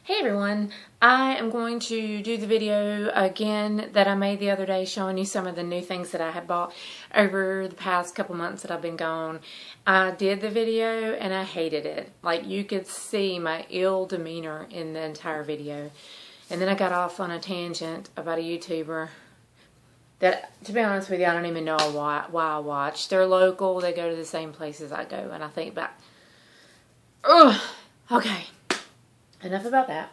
Hey everyone, I am going to do the video again that I made the other day showing you some of the new things that I had bought over the past couple months that I've been gone. I did the video and I hated it. Like, you could see my ill demeanor in the entire video. And then I got off on a tangent about a YouTuber that, to be honest with you, I don't even know why I watch. They're local, they go to the same places I go, and I think back, ugh, okay. Enough about that.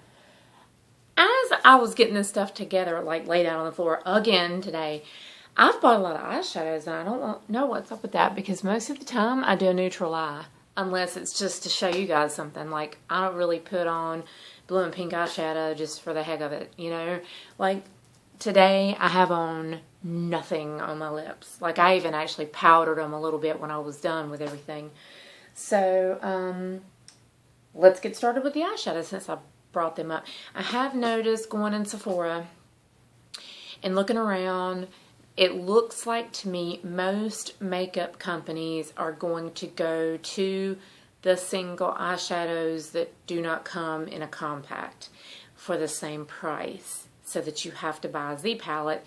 As I was getting this stuff together, like laid out on the floor again today, I've bought a lot of eyeshadows and I don't know what's up with that because most of the time I do a neutral eye. Unless it's just to show you guys something. Like, I don't really put on blue and pink eyeshadow just for the heck of it, you know? Like, today I have on nothing on my lips. Like, I even actually powdered them a little bit when I was done with everything. So, let's get started with the eyeshadow since I brought them up. I have noticed going in Sephora and looking around, it looks like to me most makeup companies are going to go to the single eyeshadows that do not come in a compact for the same price, so that you have to buy a Z palette.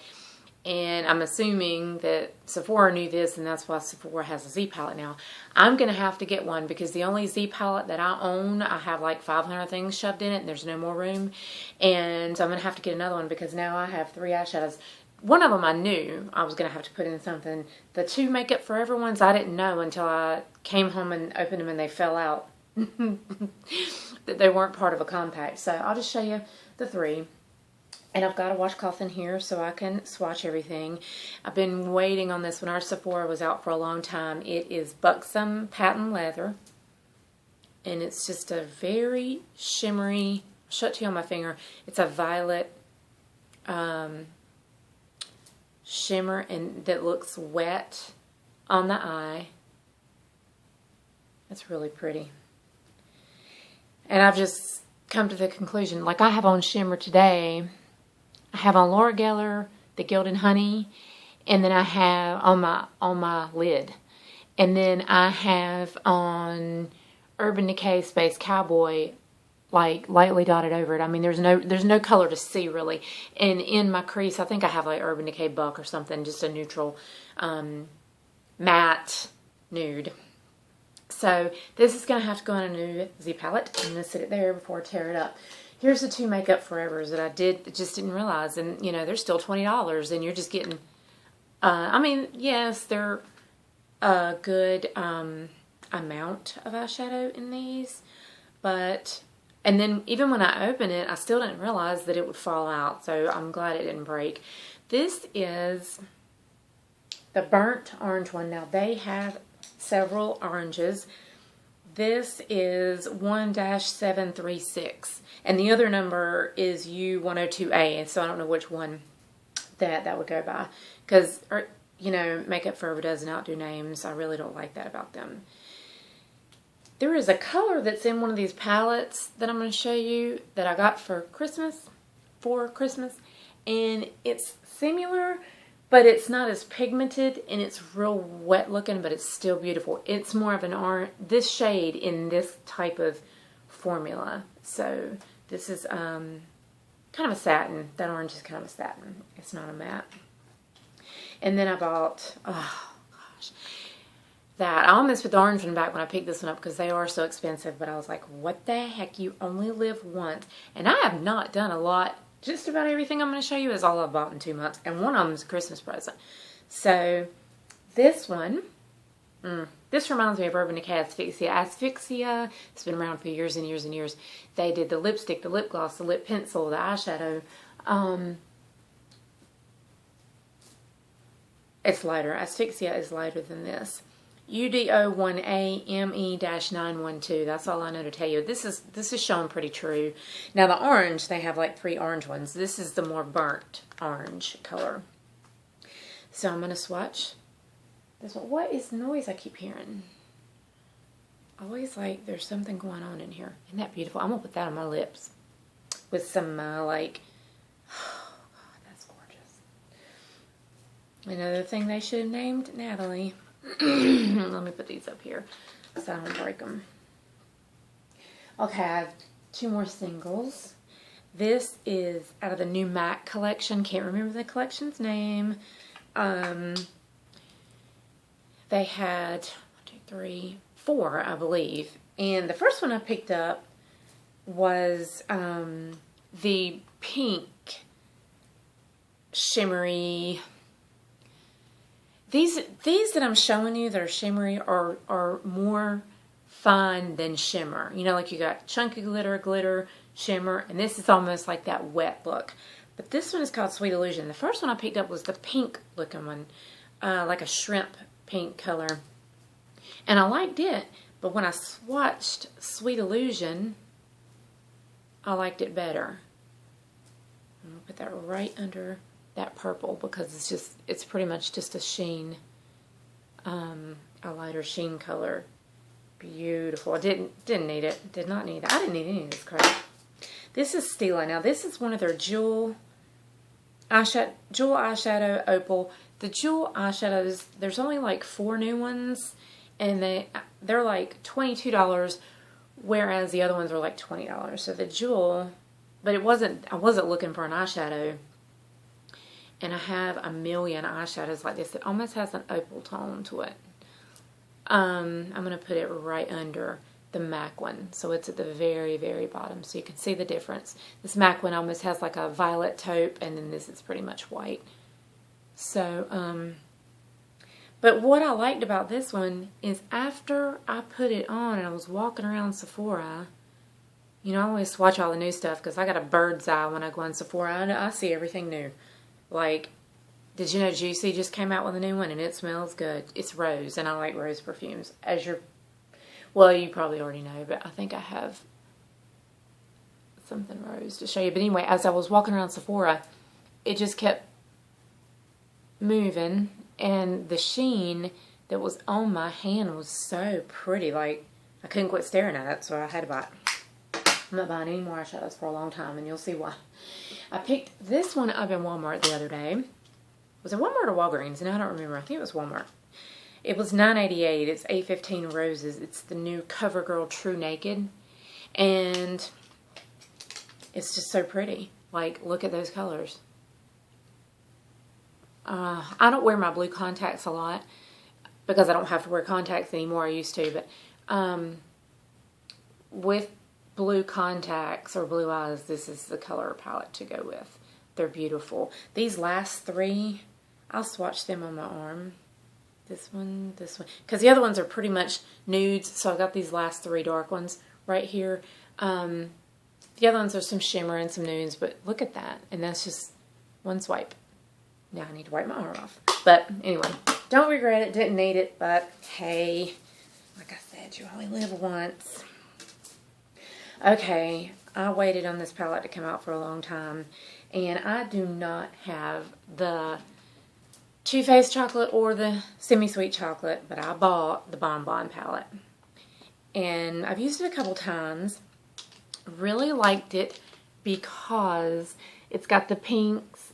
And I'm assuming that Sephora knew this, and that's why Sephora has a Z palette now. I'm going to have to get one because the only Z palette that I own, I have like 500 things shoved in it, and there's no more room. And so I'm going to have to get another one because now I have 3 eyeshadows. One of them I knew I was going to have to put in something. The 2 Makeup Forever ones I didn't know until I came home and opened them and they fell out. That they weren't part of a compact. So I'll just show you the 3. And I've got a washcloth in here so I can swatch everything. I've been waiting on this one. Our Sephora was out for a long time. It is Buxom Patent Leather. And it's just a very shimmery, I'll show it to you on my finger. It's a violet shimmer and that looks wet on the eye. That's really pretty. And I've just come to the conclusion, like I have on shimmer today. I have on Laura Geller, the Gilded Honey, and then I have on my lid. And then I have on Urban Decay Space Cowboy, like lightly dotted over it. I mean, there's no color to see really. And in my crease, I think I have like Urban Decay Buck or something, just a neutral matte nude. So this is going to have to go on a new Z palette. I'm going to sit it there before I tear it up. Here's the 2 Makeup Forevers that I just didn't realize. And, you know, they're still $20 and you're just getting, I mean, yes, they're a good amount of eyeshadow in these. But, and then even when I open it, I still didn't realize that it would fall out. So I'm glad it didn't break. This is the burnt orange one. Now, they have several oranges. This is 1-736, and the other number is U102A, and so I don't know which one that would go by, because, you know, Makeup Forever doesn't outdo names. I really don't like that about them. There is a color that's in one of these palettes that I'm going to show you that I got for Christmas, and it's similar, but it's not as pigmented, and it's real wet looking, but it's still beautiful. It's more of an orange, this shade in this type of formula. So this is kind of a satin. That orange is kind of a satin. It's not a matte. And then I bought, oh gosh, that. I almost put the orange one back when I picked this one up because they are so expensive, but I was like, what the heck, you only live once. And I have not done a lot. Just about everything I'm going to show you is all I've bought in 2 months. And one of them is a Christmas present. So, this one, this reminds me of Urban Decay Asphyxia. Asphyxia has been around for years and years and years. They did the lipstick, the lip gloss, the lip pencil, the eyeshadow. It's lighter. Asphyxia is lighter than this. UDO1AME-912. That's all I know to tell you. This is showing pretty true. Now the orange, they have like 3 orange ones. This is the more burnt orange color. So I'm going to swatch this one. What is the noise I keep hearing? Always like there's something going on in here. Isn't that beautiful? I'm going to put that on my lips with some like, oh God, that's gorgeous. Another thing they should have named Natalie. Let me put these up here so I don't break them. Okay, I've two more singles. This is out of the new MAC collection. Can't remember the collection's name. They had 1, 2, 3, 4, I believe. And the first one I picked up was the pink shimmery. These that I'm showing you that are shimmery are more fine than shimmer. You know, like you got chunky glitter, shimmer, and this is almost like that wet look. But this one is called Sweet Illusion. The first one I picked up was the pink looking one, like a shrimp pink color. And I liked it, but when I swatched Sweet Illusion, I liked it better. I'm going to put that right under that purple because it's pretty much just a sheen, a lighter sheen color. Beautiful. I didn't need it. Did not need it. I didn't need any of this crap. This is Stila. Now this is one of their jewel eyeshadow opal. The jewel eyeshadows, there's only like 4 new ones, and they're like $22, whereas the other ones are like $20. So the jewel, but I wasn't looking for an eyeshadow. And I have a million eyeshadows like this. It almost has an opal tone to it. I'm going to put it right under the MAC one. So it's at the very, very bottom. So you can see the difference. This MAC one almost has like a violet taupe, and then this is pretty much white. So, but what I liked about this one is after I put it on and I was walking around Sephora, you know, I always watch all the new stuff because I got a bird's eye when I go on Sephora. I see everything new. Like, did you know Juicy just came out with a new one and it smells good? It's rose, and I like rose perfumes. Well, you probably already know, but I think I have something rose to show you. But anyway, as I was walking around Sephora, it just kept moving, and the sheen that was on my hand was so pretty. Like, I couldn't quit staring at it, so I had to buy it. I'm not buying any more eyeshadows for a long time, and you'll see why. I picked this one up in Walmart the other day. Was it Walmart or Walgreens? And I don't remember. I think it was Walmart. It was $9.88. It's A15 Roses. It's the new CoverGirl True Naked. And it's just so pretty. Like, look at those colors. I don't wear my blue contacts a lot because I don't have to wear contacts anymore. I used to. But with blue contacts or blue eyes, this is the color palette to go with. They're beautiful. These last 3, I'll swatch them on my arm. This one. Because the other ones are pretty much nudes, so I've got these last 3 dark ones right here. The other ones are some shimmer and some nudes, but look at that. And that's just one swipe. Now I need to wipe my arm off. But anyway, don't regret it. Didn't need it, but hey, like I said, you only live once. Okay, I waited on this palette to come out for a long time, and I do not have the Too Faced chocolate or the semi-sweet chocolate, but I bought the Bonbon palette. And I've used it a couple times. Really liked it because it's got the pinks.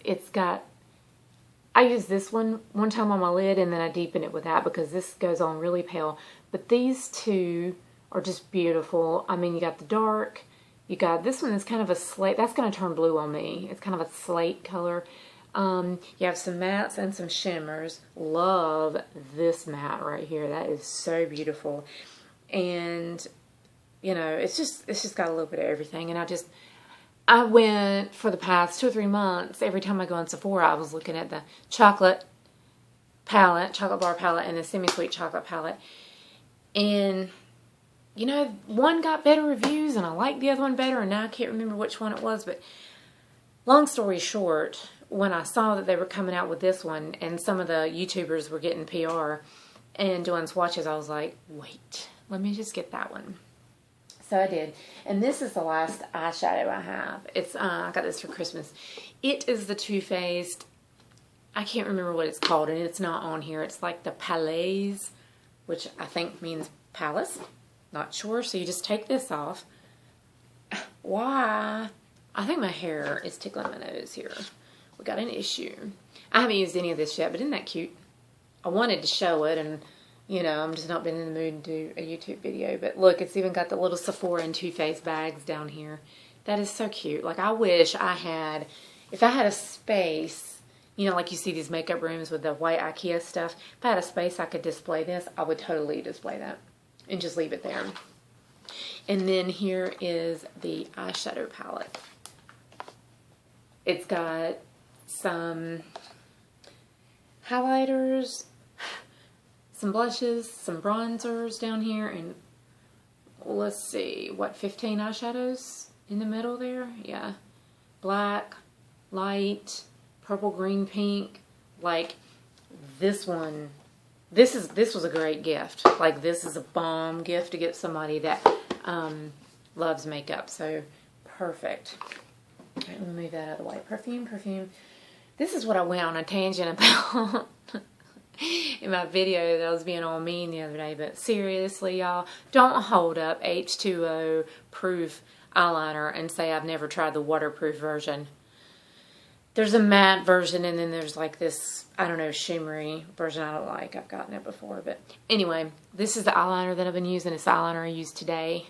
I used this one time on my lid, and then I deepened it with that because this goes on really pale. But these two are just beautiful. I mean, you got the dark. You got this one is kind of a slate. That's going to turn blue on me. It's kind of a slate color. You have some mattes and some shimmers. Love this matte right here. That is so beautiful. And, you know, it's just got a little bit of everything. And I went for the past 2 or 3 months. Every time I go on Sephora, I was looking at the chocolate bar palette, and the semi-sweet chocolate palette. And, you know, one got better reviews, and I liked the other one better, and now I can't remember which one it was. But long story short, when I saw that they were coming out with this one, and some of the YouTubers were getting PR and doing swatches, I was like, wait, let me just get that one. So I did. And this is the last eyeshadow I have. It's I got this for Christmas. It is the Too Faced, I can't remember what it's called, and it's not on here. It's like the Palais, which I think means palace. Not sure. So you just take this off. Why? I think my hair is tickling my nose here. We got an issue. I haven't used any of this yet, but isn't that cute? I wanted to show it, and you know, I'm just not been in the mood to do a YouTube video. But look, it's even got the little Sephora and Too Faced bags down here. That is so cute. Like, I wish I had, if I had a space, you know, like you see these makeup rooms with the white IKEA stuff. If I had a space I could display this, I would totally display that and just leave it there. And then here is the eyeshadow palette. It's got some highlighters, some blushes, some bronzers down here, and let's see, what, 15 eyeshadows in the middle there? Yeah. Black, light, purple, green, pink. Like, this one, this was a great gift. Like, this is a bomb gift to get somebody that loves makeup. So, perfect. Okay, let me move that out of the way. Perfume. This is what I went on a tangent about in my video that I was being all mean the other day. But seriously, y'all, don't hold up H2O proof eyeliner and say I've never tried the waterproof version. There's a matte version, and then there's like this, I don't know, shimmery version I don't like. I've gotten it before. But anyway, this is the eyeliner that I've been using. It's the eyeliner I used today.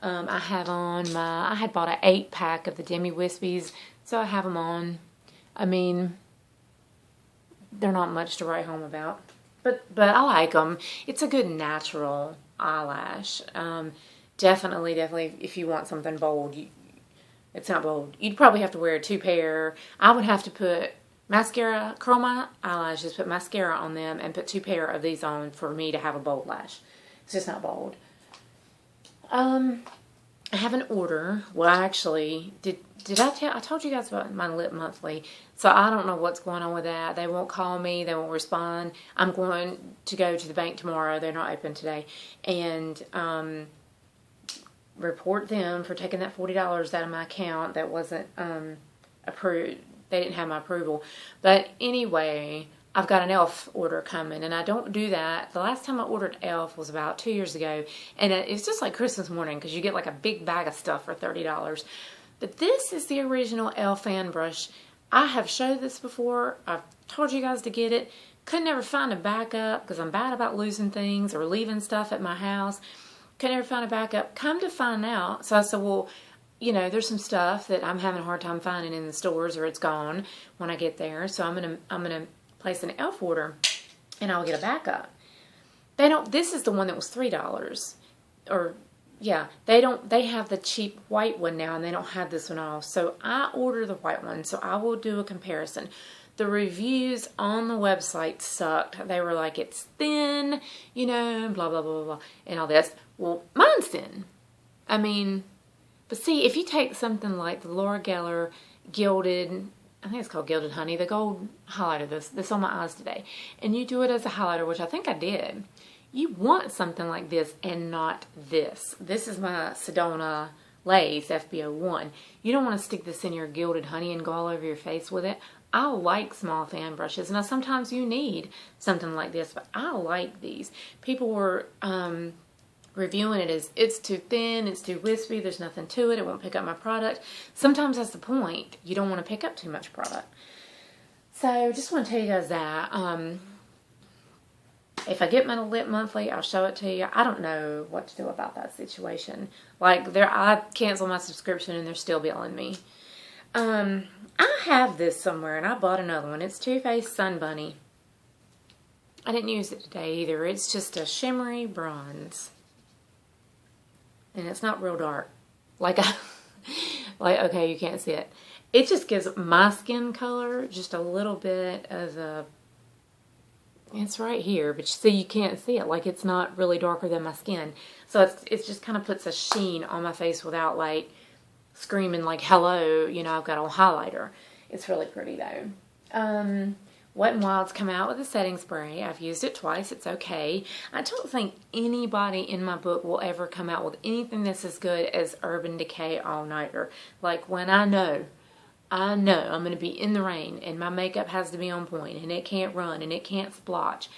I have on I had bought an 8-pack of the Demi Wispies, so I have them on. I mean, they're not much to write home about, but I like them. It's a good natural eyelash. Definitely, if you want something bold, it's not bold. You'd probably have to wear 2 pair. I would have to put mascara, curl my eyelashes, put mascara on them, and put 2 pair of these on for me to have a bold lash. It's just not bold. I have an order. Well, I actually did I told you guys about my Lip Monthly. So I don't know what's going on with that. They won't call me. They won't respond. I'm going to go to the bank tomorrow. They're not open today. And report them for taking that $40 out of my account that wasn't approved. They didn't have my approval. But anyway, I've got an e.l.f. order coming, and I don't do that. The last time I ordered e.l.f. was about 2 years ago, and it's just like Christmas morning because you get like a big bag of stuff for $30. But this is the original e.l.f. fan brush. I have showed this before. I've told you guys to get it. Could never find a backup because I'm bad about losing things or leaving stuff at my house. Could never find a backup. Come to find out, so I said, well, you know, there's some stuff that I'm having a hard time finding in the stores, or it's gone when I get there. So I'm gonna place an e.l.f. order, and I'll get a backup. They don't. This is the one that was $3, or yeah. They have the cheap white one now, and they don't have this one off. So I order the white one. So I will do a comparison. The reviews on the website sucked. They were like, it's thin, you know, blah blah blah blah, and all this. Well, mine's thin. I mean, but see, if you take something like the Laura Geller Gilded, I think it's called Gilded Honey, the gold highlighter, this on my eyes today, and you do it as a highlighter, which I think I did, you want something like this and not this. This is my Sedona Lace FB01. You don't want to stick this in your Gilded Honey and go all over your face with it. I like small fan brushes. Now, sometimes you need something like this, but I like these. People were reviewing it as it's too thin, it's too wispy, there's nothing to it, it won't pick up my product. Sometimes that's the point. You don't want to pick up too much product. So just want to tell you guys that. If I get my Lip Monthly, I'll show it to you. I don't know what to do about that situation. Like, I canceled my subscription and they're still billing me. I have this somewhere, and I bought another one. It's Too Faced Sun Bunny. I didn't use it today either. It's just a shimmery bronze. And it's not real dark. Like, okay, you can't see it. It just gives my skin color just a little bit of a, it's right here, but see, you can't see it. Like, it's not really darker than my skin. So it just kind of puts a sheen on my face without, like, screaming like, hello, you know, I've got a highlighter. It's really pretty, though. Wet n Wild's come out with a setting spray. I've used it twice. It's okay. I don't think anybody in my book will ever come out with anything that's as good as Urban Decay All Nighter. Like, when I know I'm going to be in the rain and my makeup has to be on point and it can't run and it can't splotch,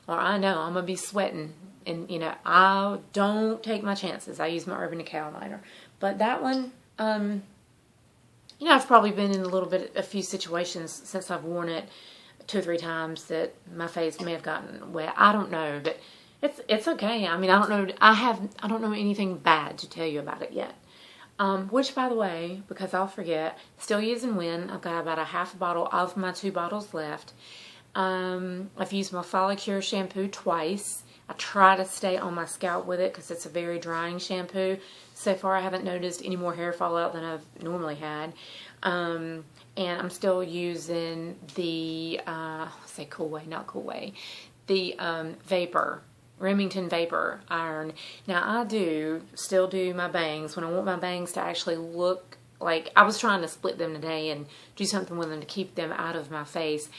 or I know I'm going to be sweating, and, you know, I don't take my chances. I use my Urban Decay All Nighter. But that one, you know, I've probably been in a few situations since I've worn it 2 or 3 times that my face may have gotten wet. I don't know, but It's okay. I mean, I don't know anything bad to tell you about it yet. Which, by the way, because I'll forget, still using Win. I've got about a half a bottle of my 2 bottles left. I've used my Follicure shampoo twice. I try to stay on my scalp with it because it's a very drying shampoo. So far, I haven't noticed any more hair fallout than I've normally had. And I'm still using the, say Cool Way, not Cool Way, the Remington Vapor Iron. Now, I still do my bangs when I want my bangs to actually look like, I was trying to split them today and do something with them to keep them out of my face.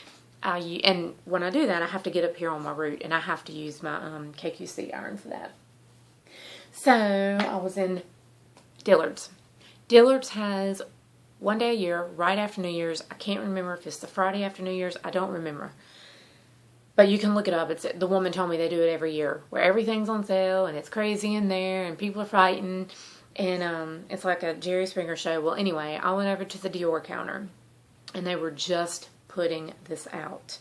And when I do that, I have to get up here on my root, and I have to use my KQC iron for that. So, I was in Dillard's. Dillard's has one day a year, right after New Year's. I can't remember if it's the Friday after New Year's. I don't remember. But you can look it up. The woman told me they do it every year, where everything's on sale, and it's crazy in there, and people are fighting, and it's like a Jerry Springer show. Well, anyway, I went over to the Dior counter, and they were just putting this out.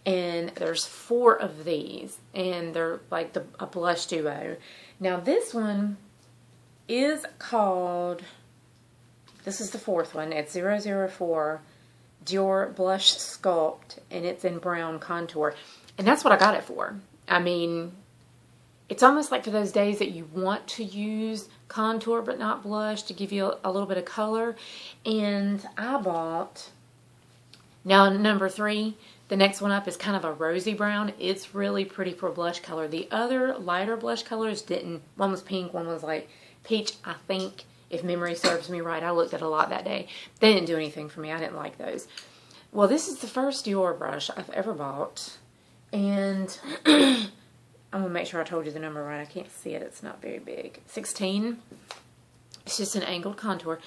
And there's 4 of these, and they're like a blush duo. Now, this one is called, this is the 4th one. It's 004 Dior Blush Sculpt, and it's in brown contour. And that's what I got it for. I mean, it's almost like for those days that you want to use contour but not blush to give you a little bit of color. And I bought, now number 3, the next one up is kind of a rosy brown. It's really pretty for blush color. The other lighter blush colors didn't. One was pink, one was like peach, I think. If memory serves me right, I looked at a lot that day. They didn't do anything for me. I didn't like those. Well, this is the first Dior brush I've ever bought. And I'm going to make sure I told you the number right. I can't see it. It's not very big. 16. It's just an angled contour.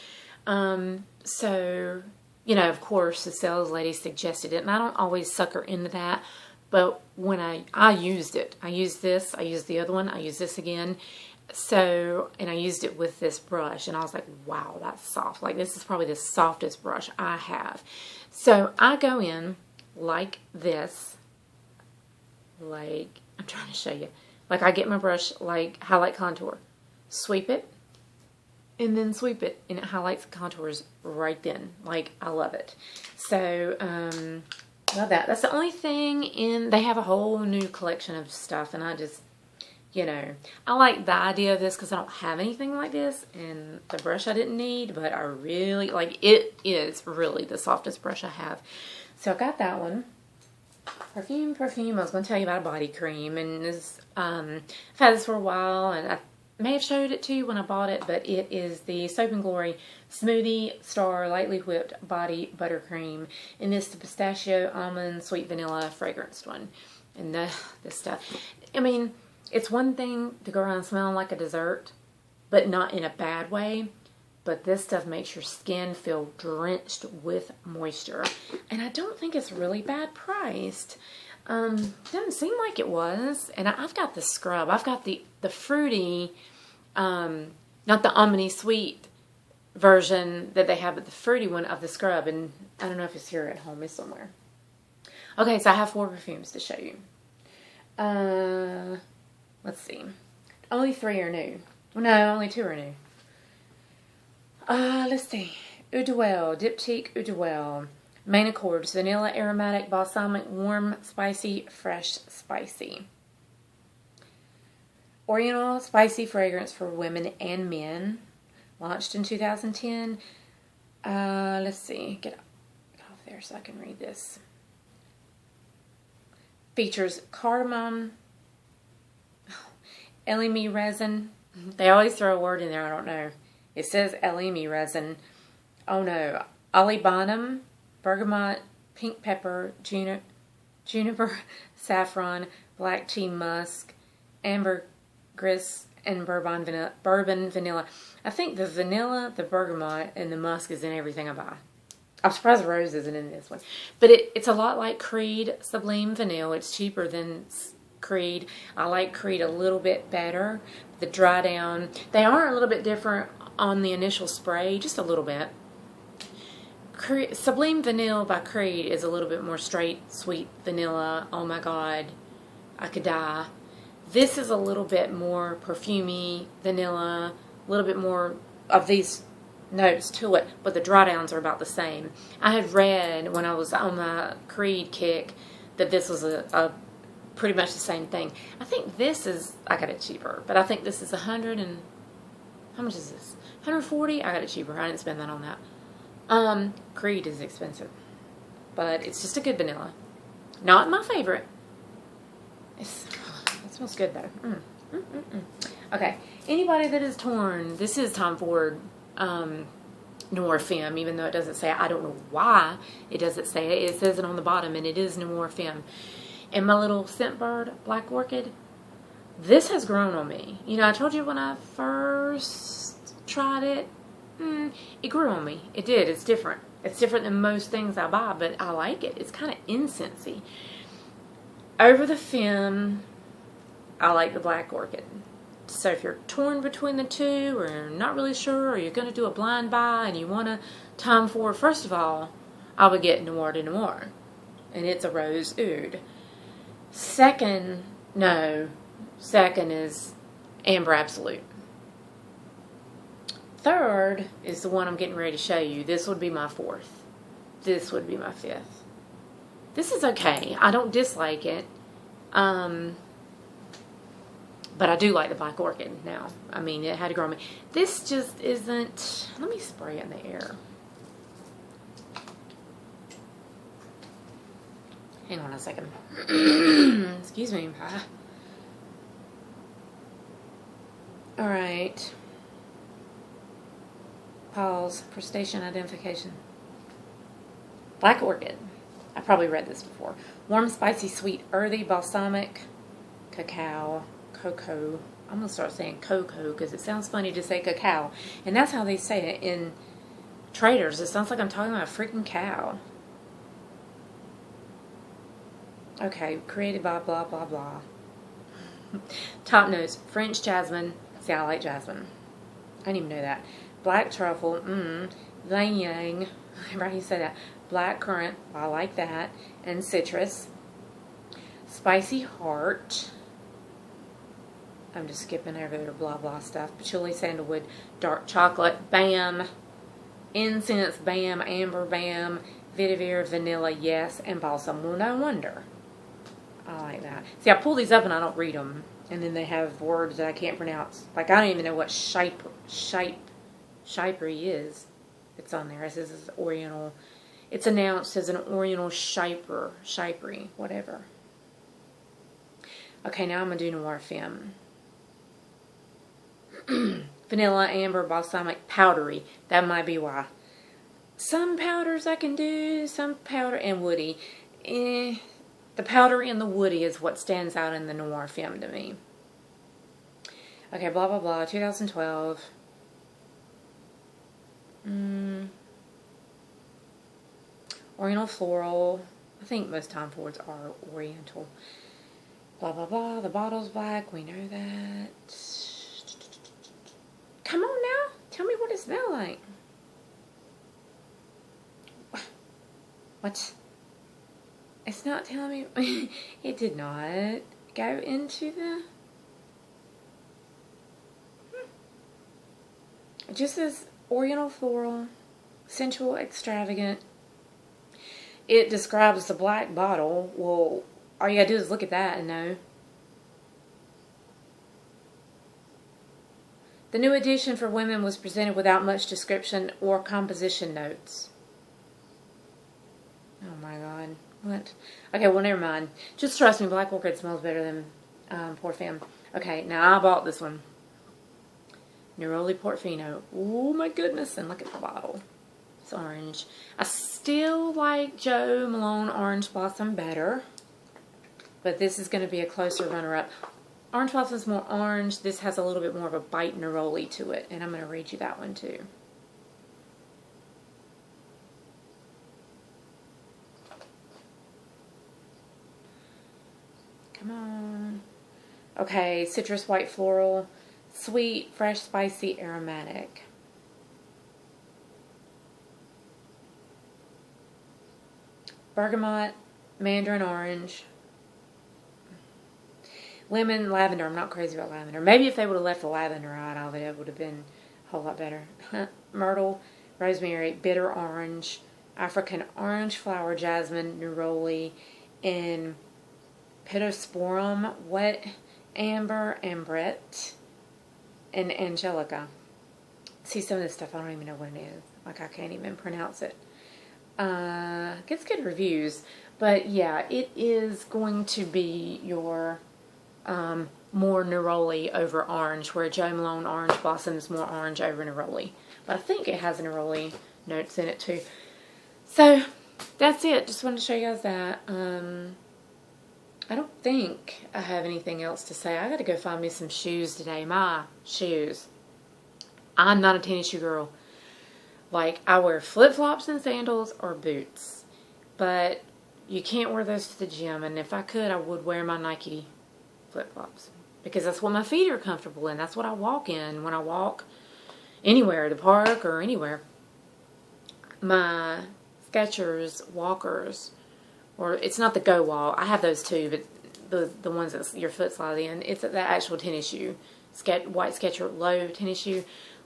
So, you know, of course, the sales lady suggested it. And I don't always sucker into that. But when I used it. I used this. I used the other one. I used this again. So, and I used it with this brush, and I was like, wow, that's soft. Like, this is probably the softest brush I have. So, I go in like this. Like, I'm trying to show you. Like, I get my brush, like, highlight contour. Sweep it, and then sweep it, and it highlights the contours right then. Like, I love it. So, love that. That's the only thing they have a whole new collection of stuff, and I just, you know, I like the idea of this because I don't have anything like this, and the brush I didn't need, but I really, like, it is really the softest brush I have. So I got that one. Perfume. I was going to tell you about a body cream, and this, I've had this for a while, and I may have showed it to you when I bought it, but it is the Soap & Glory Smoothie Star Lightly Whipped Body Buttercream, and this is the pistachio, almond, sweet vanilla fragranced one, and this stuff. I mean, it's one thing to go around smelling like a dessert, but not in a bad way. But this stuff makes your skin feel drenched with moisture. And I don't think it's really bad priced. Doesn't seem like it was. And I've got the scrub. I've got the fruity, not the almondy sweet version that they have, but the fruity one of the scrub. And I don't know if it's here at home. It's somewhere. Okay, so I have 4 perfumes to show you. Let's see. Only 3 are new. Well, no, only 2 are new. Let's see. Eau de Well, Diptyque Eau de Well. Main Accords, vanilla, aromatic, balsamic, warm, spicy, fresh, spicy. Oriental spicy fragrance for women and men. Launched in 2010. Let's see. Get off there so I can read this. Features cardamom, elemi resin. They always throw a word in there, I don't know. It says elemi resin. Oh no. Olibanum, bergamot, pink pepper, juniper, saffron, black tea musk, ambergris, and bourbon vanilla. I think the vanilla, the bergamot, and the musk is in everything I buy. I'm surprised the rose isn't in this one. But it's a lot like Creed Sublime Vanille. It's cheaper than Creed. I like Creed a little bit better. The dry down, they are a little bit different on the initial spray, just a little bit. Sublime Vanille by Creed is a little bit more straight, sweet vanilla. Oh my God, I could die. This is a little bit more perfumey, vanilla, a little bit more of these notes to it, but the dry downs are about the same. I had read when I was on my Creed kick that this was a pretty much the same thing. I think this is, I got it cheaper, but I think this is 100 and, how much is this? 140? I got it cheaper. I didn't spend that on that. Creed is expensive, but it's just a good vanilla. Not my favorite. It smells good though. Okay, anybody that is torn, this is Tom Ford Noir Femme, even though it doesn't say it. I don't know why it doesn't say it. It says it on the bottom, and it is Noir Femme. And my little scent bird, Black Orchid, this has grown on me. You know, I told you when I first tried it, it grew on me. It did. It's different. It's different than most things I buy, but I like it. It's kind of incensey. Over the Femme, I like the Black Orchid. So if you're torn between the two, or you're not really sure, or you're going to do a blind buy and you want a Tom Ford, first of all, I would get Noir de Noir. And it's a rose oud. Second is Amber Absolute. Third is the one I'm getting ready to show you. This would be my fourth. This would be my fifth. This is okay. I don't dislike it. But I do like the Black Orchid now. I mean, it had to grow on me. This just isn't... Let me spray it in the air. Hang on a second. Excuse me. Alright. Pause for station identification. Black Orchid. I probably read this before. Warm, spicy, sweet, earthy, balsamic, cocoa. I'm going to start saying cocoa because it sounds funny to say cacao. And that's how they say it in Traders. It sounds like I'm talking about a freaking cow. Okay, created by blah, blah, blah. Top notes. French jasmine. See, I like jasmine. I didn't even know that. Black truffle. Ylang yang. Right, you said that. Black currant. I like that. And citrus. Spicy heart. I'm just skipping over the blah, blah stuff. Patchouli, sandalwood, dark chocolate. Bam. Incense. Bam. Amber. Bam. Vetiver. Vanilla. Yes. And balsam. Well, no wonder. I like that. See, I pull these up and I don't read them. And then they have words that I can't pronounce. Like, I don't even know what Chypre is. It's on there. It says it's Oriental. It's announced as an Oriental Chypre, whatever. Okay, now I'm going to do Noir Femme. Vanilla, amber, balsamic, powdery. That might be why. Some powders I can do, some powder and woody. The powdery and the woody is what stands out in the Noir Femme to me. Okay, blah, blah, blah, 2012. Oriental floral. I think most Tom Fords are oriental. Blah, blah, blah. The bottle's black. We know that. Come on now. Tell me what it smells like. What? It's not telling me. It did not go into the... It just says Oriental floral, sensual, extravagant. It describes the black bottle. Well, all you gotta do is look at that and know. The new edition for women was presented without much description or composition notes. Oh my god. What? Okay, well, never mind. Just trust me, Black Orchid smells better than Port Femme. Okay, now I bought this one. Neroli Portofino. Oh my goodness, and look at the bottle. It's orange. I still like Jo Malone Orange Blossom better, but this is going to be a closer runner-up. Orange Blossom is more orange. This has a little bit more of a bite neroli to it, and I'm going to read you that one too. Come on. Okay, citrus, white floral, sweet, fresh, spicy, aromatic. Bergamot, mandarin orange. lemon, lavender. I'm not crazy about lavender. Maybe if they would have left the lavender out, it would have been a whole lot better. Myrtle, rosemary, bitter orange, African orange flower, jasmine, neroli, and pittosporum, wet amber, ambret, and angelica. See, some of this stuff I don't even know what it is. Like, I can't even pronounce it. Gets good reviews, but yeah, it is going to be your more neroli over orange, where Jo Malone Orange Blossom is more orange over neroli. But I think it has neroli notes in it too. So that's it. Just wanted to show you guys that. I don't think I have anything else to say. I got to go find me some shoes today. My shoes. I'm not a tennis shoe girl. Like, I wear flip-flops and sandals or boots. But you can't wear those to the gym. And if I could, I would wear my Nike flip-flops. Because that's what my feet are comfortable in. That's what I walk in when I walk anywhere, the park or anywhere. My Skechers walkers, or it's not the Go Wall. I have those too, but the ones that your foot slides in, it's the actual tennis shoe. White Sketcher low tennis shoe.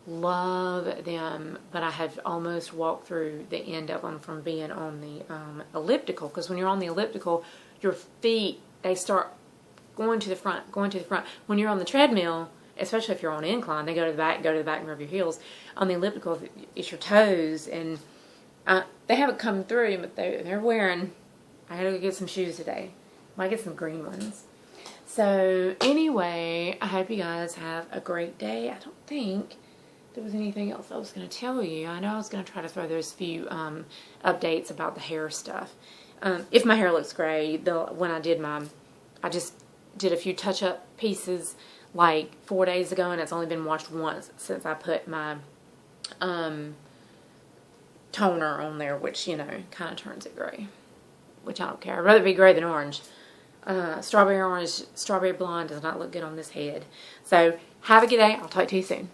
Love them, but I have almost walked through the end of them from being on the elliptical, because when you're on the elliptical, your feet, they start going to the front, going to the front. When you're on the treadmill, especially if you're on an incline, they go to the back and rub your heels. On the elliptical, it's your toes, and they haven't come through, but they're wearing. I gotta go get some shoes today. Might get some green ones. So anyway, I hope you guys have a great day. I don't think there was anything else I was going to tell you. I know I was going to try to throw those few updates about the hair stuff. If my hair looks gray, when I just did a few touch-up pieces like 4 days ago, and it's only been washed once since I put my toner on there, which, you know, kind of turns it gray, which I don't care. I'd rather be gray than orange. Strawberry orange, strawberry blonde does not look good on this head. So have a good day. I'll talk to you soon.